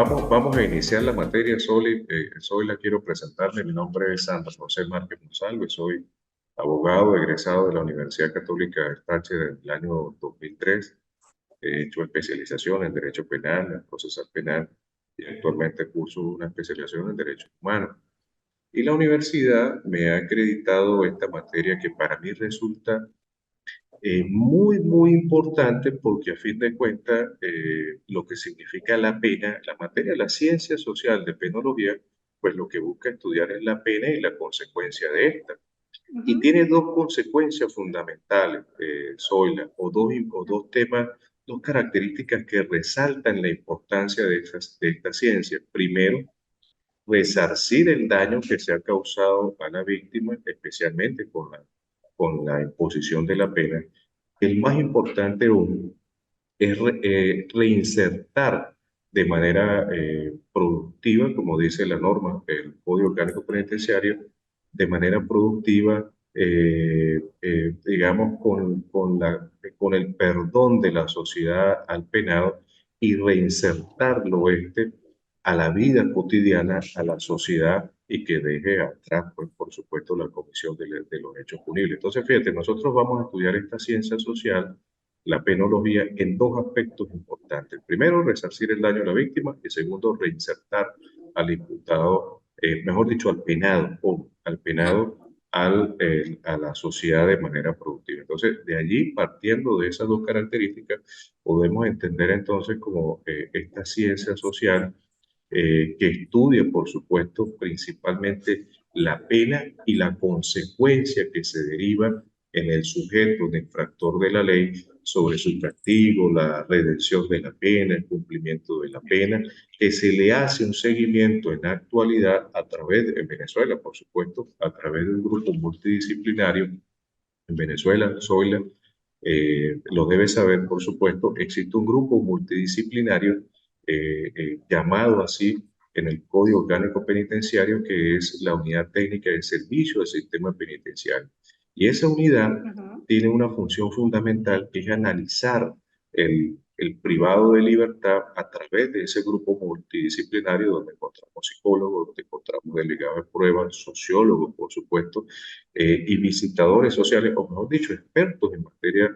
vamos a iniciar la materia. Soy la quiero presentarme. Mi nombre es Sandra José Márquez Monsalve. Soy abogado egresado de la Universidad Católica del Táchira del año 2003. He hecho especialización en Derecho Penal, en Procesal Penal y actualmente curso una especialización en Derecho Humano. Y la universidad me ha acreditado esta materia que para mí resulta muy importante porque a fin de cuentas lo que significa la pena, la materia, la ciencia social de penología, pues lo que busca estudiar es la pena y la consecuencia de esta. Y Ujú. tiene dos consecuencias fundamentales, Zoila, o dos temas, dos características que resaltan la importancia de esta ciencia. Primero, resarcir el daño que se ha causado a la víctima, especialmente con la imposición de la pena. El más importante aún es reinsertar de manera productiva, como dice la norma del Código Orgánico Penitenciario, de manera productiva, digamos, con el perdón de la sociedad al penado y reinsertarlo a la vida cotidiana, a la sociedad y que deje atrás, pues, por supuesto, la comisión de los hechos punibles. Entonces, fíjate, nosotros vamos a estudiar esta ciencia social, la penología, en dos aspectos importantes. Primero, resarcir el daño a la víctima y segundo, reinsertar al imputado, mejor dicho, al penado a la sociedad de manera productiva. Entonces, de allí, partiendo de esas dos características, podemos entender entonces como esta ciencia social que estudia, por supuesto, principalmente la pena y la consecuencia que se deriva en el sujeto, un infractor de la ley, sobre su castigo, la redención de la pena, el cumplimiento de la pena, que se le hace un seguimiento en la actualidad en Venezuela, por supuesto, a través de un grupo multidisciplinario. En Venezuela, Zoila, lo debe saber, por supuesto, existe un grupo multidisciplinario llamado así en el Código Orgánico Penitenciario, que es la Unidad Técnica de Servicio del Sistema Penitenciario. Y esa unidad Ujú. tiene una función fundamental que es analizar el privado de libertad a través de ese grupo multidisciplinario donde encontramos psicólogos, donde encontramos delegados de pruebas, sociólogos, por supuesto, y visitadores sociales, o mejor dicho, expertos en materia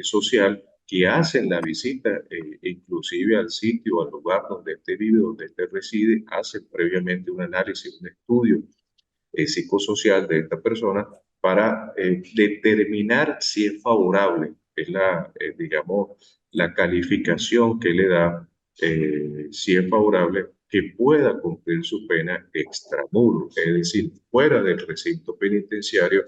social que hacen la visita inclusive al sitio, al lugar donde usted vive, donde usted reside, hacen previamente un análisis, un estudio psicosocial de esta persona para determinar si es favorable, es digamos, la calificación que le da, si es favorable que pueda cumplir su pena extramuros, es decir, fuera del recinto penitenciario,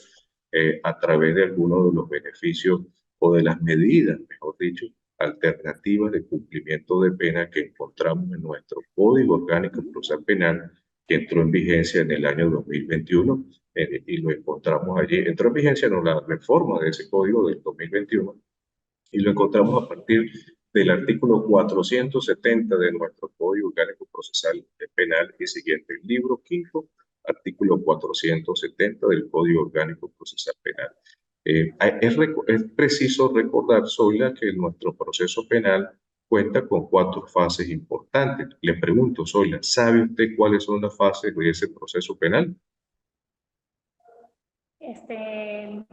a través de algunos de los beneficios o de las medidas, mejor dicho, alternativas de cumplimiento de pena que encontramos en nuestro Código Orgánico Procesal Penal, que entró en vigencia en el año 2021, y lo encontramos allí. Entró en vigencia no la reforma de ese código del 2021 y lo encontramos a partir del artículo 470 de nuestro Código Orgánico Procesal Penal y siguiente, el libro quinto, artículo 470 del Código Orgánico Procesal Penal. Es preciso recordar, Zoila, que nuestro proceso penal cuenta con cuatro fases importantes. Le pregunto, Zoila, ¿sabe usted cuáles son las fases de ese proceso penal? Este,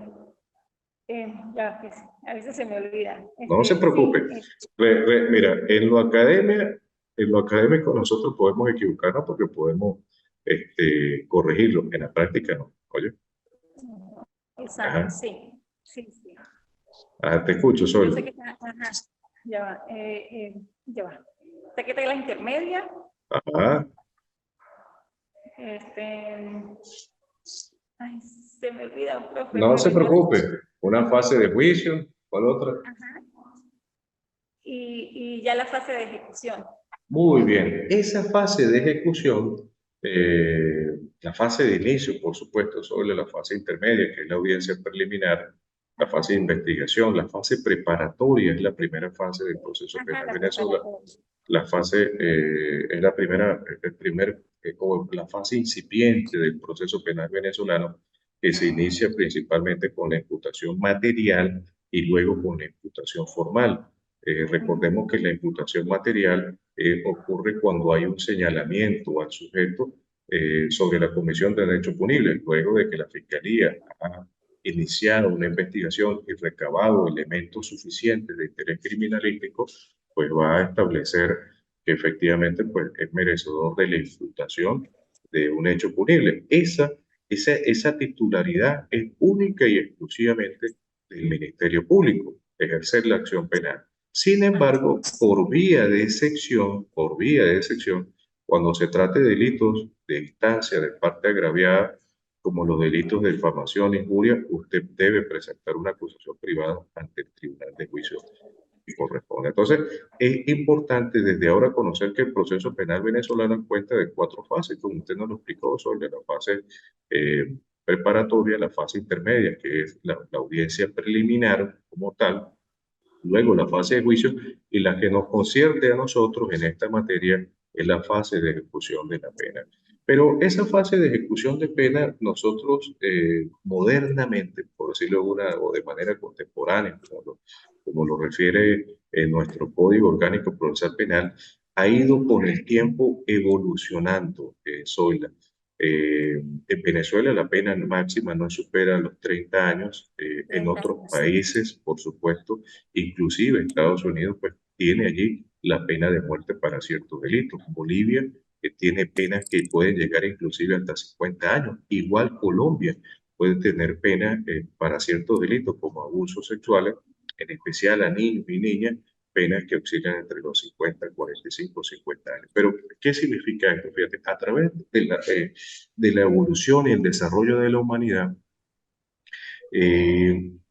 ya, pues, a veces se me olvida. No se preocupe. Sí, Mira, en lo académico nosotros podemos equivocarnos porque podemos corregirlo. En la práctica no. Oye, exacto, ajá, sí, sí, sí. ajá, te escucho, Yo Sol. sé que está, ajá, ya va, ya va. Sé que está la intermedia, Ajá. este, ay, se me olvida, profe, No me se olvidó. preocupe. Una fase de juicio, ¿cuál otra? Ajá. Y ya la fase de ejecución. Muy bien. Esa fase de ejecución, la fase de inicio, por supuesto, sobre la fase intermedia, que es la audiencia preliminar, la fase de Ajá, investigación, la fase preparatoria es la primera fase del proceso ajá, penal la venezolano. preparatoria. La fase es la primera, o la fase incipiente del proceso penal venezolano, que se inicia principalmente con la imputación material y luego con la imputación formal. Recordemos que la imputación material ocurre cuando hay un señalamiento al sujeto sobre la comisión de un hecho punible, luego de que la Fiscalía ha iniciado una investigación y recabado elementos suficientes de interés criminalístico, pues va a establecer que efectivamente pues, es merecedor de la imputación de un hecho punible. Esa titularidad es única y exclusivamente del Ministerio Público, ejercer la acción penal. Sin embargo, por vía de excepción, cuando se trate de delitos de instancia de parte agraviada, como los delitos de difamación, injuria, usted debe presentar una acusación privada ante el Tribunal de Juicio que corresponde. Entonces, es importante desde ahora conocer que el proceso penal venezolano cuenta de cuatro fases, como usted nos lo explicó, sobre la fase preparatoria, la fase intermedia, que es la audiencia preliminar como tal, luego la fase de juicio y la que nos concierne a nosotros en esta materia es la fase de ejecución de la pena. Pero esa fase de ejecución de pena, nosotros modernamente, por decirlo o de manera contemporánea, como lo refiere nuestro Código Orgánico Procesal Penal, ha ido con el tiempo evolucionando, Zoila. En Venezuela la pena máxima no supera los 30 años, en 30 otros años. países, por supuesto, inclusive Estados Unidos, pues tiene allí la pena de muerte para ciertos delitos. Bolivia tiene penas que pueden llegar inclusive hasta 50 años. Igual Colombia puede tener penas para ciertos delitos como abusos sexuales, en especial a niños y niñas, penas que oscilan entre los 50, 45, 50 años. Pero, ¿qué significa esto? Fíjate, a través de la evolución y el desarrollo de la humanidad,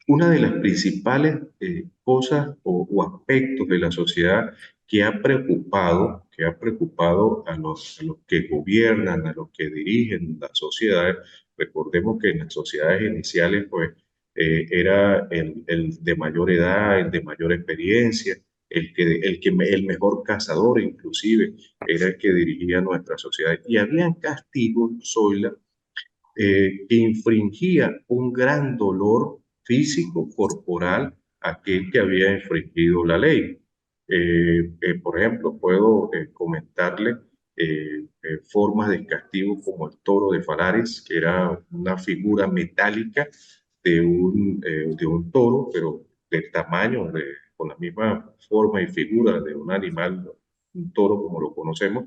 una de las principales cosas o aspectos de la sociedad que ha preocupado a los que gobiernan, a los que dirigen las sociedades, recordemos que en las sociedades iniciales, pues, era el de mayor edad, el de mayor experiencia, el mejor cazador inclusive, era el que dirigía nuestra sociedad. Y habían castigos, Zoila, que infringía un gran dolor físico, corporal, a aquel que había infringido la ley. Por ejemplo, puedo comentarle formas de castigo como el toro de Falares, que era una figura metálica de un toro, pero del tamaño, con la misma forma y figura de un animal, un toro como lo conocemos,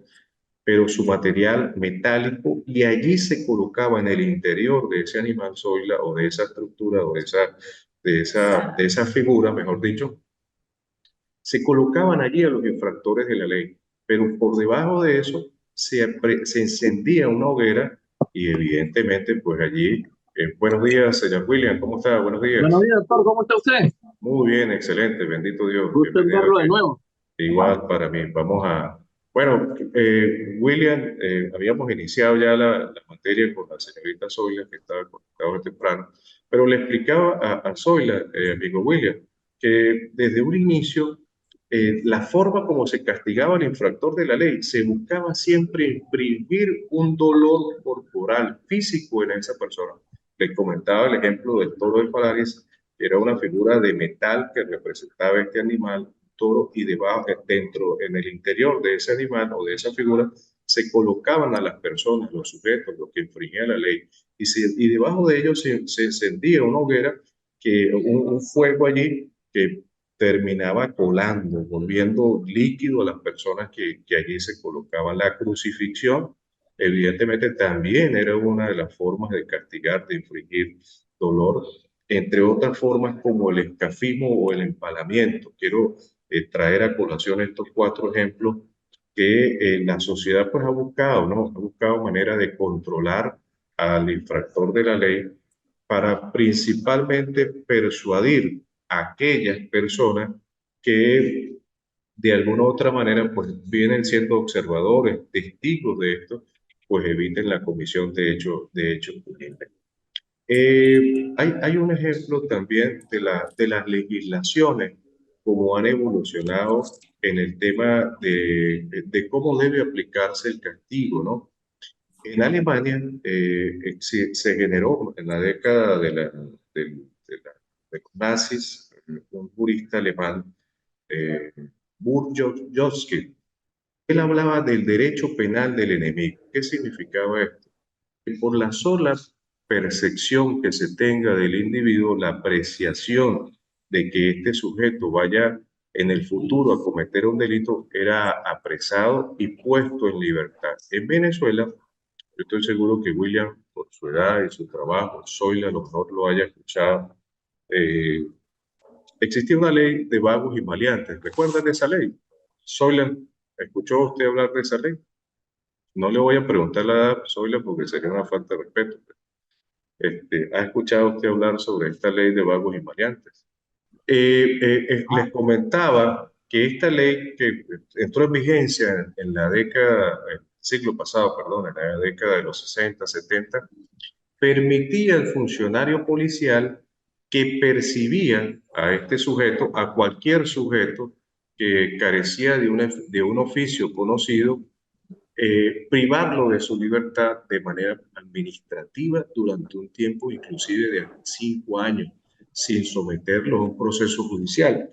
pero su material metálico, y allí se colocaba en el interior de ese animal zoila o de esa estructura o de esa figura, mejor dicho, se colocaban allí a los infractores de la ley, pero por debajo de eso se encendía una hoguera y evidentemente pues allí, buenos días, señor William, ¿cómo está? Buenos Buenos días. días, doctor, ¿cómo está usted? Muy bien, excelente, bendito Dios, Gusto en bienvenido verlo de aquí. nuevo. Igual para mí. Bueno, William, habíamos iniciado ya la materia con la señorita Zoila, que estaba conectada temprano, pero le explicaba a Zoila, amigo William, que desde un inicio, la forma como se castigaba al infractor de la ley, se buscaba siempre imprimir un dolor corporal, físico en esa persona. Le comentaba el ejemplo del toro de Palaris, que era una figura de metal que representaba este animal toro, y debajo, dentro, en el interior de ese animal o de esa figura, se colocaban a las personas, los sujetos, los que infringían la ley, y debajo de ellos se encendía una hoguera, un fuego allí que terminaba colando, volviendo líquido a las personas que allí se colocaban. La crucifixión, evidentemente, también era una de las formas de castigar, de infligir dolor, entre otras formas como el escafismo o el empalamiento. Quiero traer a colación estos cuatro ejemplos que la sociedad pues ha buscado, ¿no? Ha buscado manera de controlar al infractor de la ley para principalmente persuadir a aquellas personas que de alguna u otra manera pues vienen siendo observadores, testigos de esto, pues eviten la comisión de hechos punibles. Hay un ejemplo también de las legislaciones, como han evolucionado en el tema de cómo debe aplicarse el castigo, ¿no? En Alemania se generó en la década de los nazis, un jurista alemán eh, Burjovsky. Él hablaba del derecho penal del enemigo. ¿Qué significaba esto? Que por la sola percepción que se tenga del individuo, la apreciación de que este sujeto vaya en el futuro a cometer un delito era apresado y puesto en libertad. En Venezuela, yo estoy seguro que William, por su edad y su trabajo, Zoila a lo mejor lo haya escuchado, eh, existía una ley de vagos y maleantes. ¿Recuerdan esa ley? Zoila, ¿escuchó usted hablar de esa ley? No le voy a preguntar la edad, Zoila, porque sería una falta de respeto. ¿Ha escuchado usted hablar sobre esta ley de vagos y maleantes? Les comentaba que esta ley que entró en vigencia en la década, el siglo pasado, perdón, en la década de los 60, 70, permitía al funcionario policial que percibía a este sujeto, a cualquier sujeto que carecía de un oficio conocido, privarlo de su libertad de manera administrativa durante un tiempo inclusive de 5 años, sin someterlo a un proceso judicial,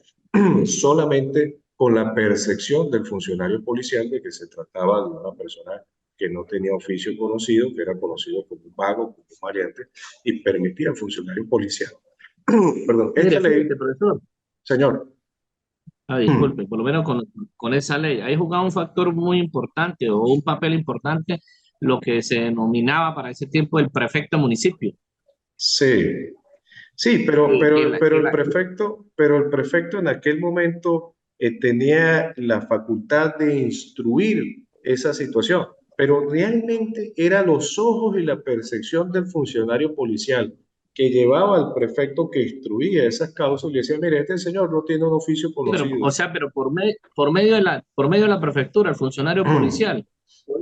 solamente con la percepción del funcionario policial de que se trataba de una persona que no tenía oficio conocido, que era conocido como un vago, como un maleante, y permitía al funcionario policial. Perdón, esta Mire, ley, fíjate, profesor. señor. Disculpe, por lo menos con esa ley, ahí jugaba un factor muy importante o un papel importante lo que se denominaba para ese tiempo el prefecto de municipio. Sí, sí, pero el prefecto en aquel momento tenía la facultad de instruir esa situación, pero realmente era los ojos y la percepción del funcionario policial que llevaba al prefecto que instruía esas causas y le decía, mire, este señor no tiene un oficio Sí, pero, conocido. o sea, pero por medio de la prefectura, el funcionario policial,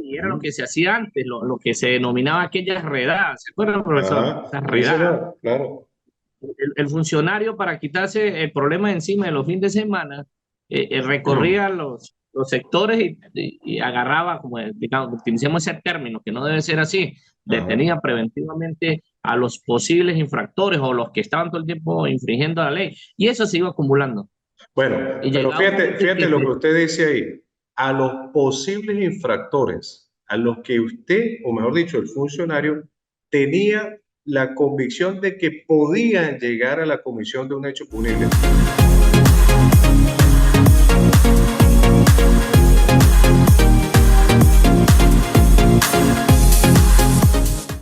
y era lo Ujú. que se hacía antes, lo que se denominaba aquellas redadas. ¿Se acuerdan, profesor? Ajá, Esas sí, redadas. señor, claro. El funcionario, para quitarse el problema de encima de los fines de semana, recorría los sectores y agarraba, como digamos, utilicemos ese término, que no debe ser así, Ajá. detenía preventivamente a los posibles infractores o los que estaban todo el tiempo infringiendo la ley. Y eso se iba acumulando. Bueno, Y pero llegaba un momento en fíjate que lo que usted dice ahí. A los posibles infractores, a los que usted, o mejor dicho, el funcionario, tenía la convicción de que podían llegar a la comisión de un hecho punible.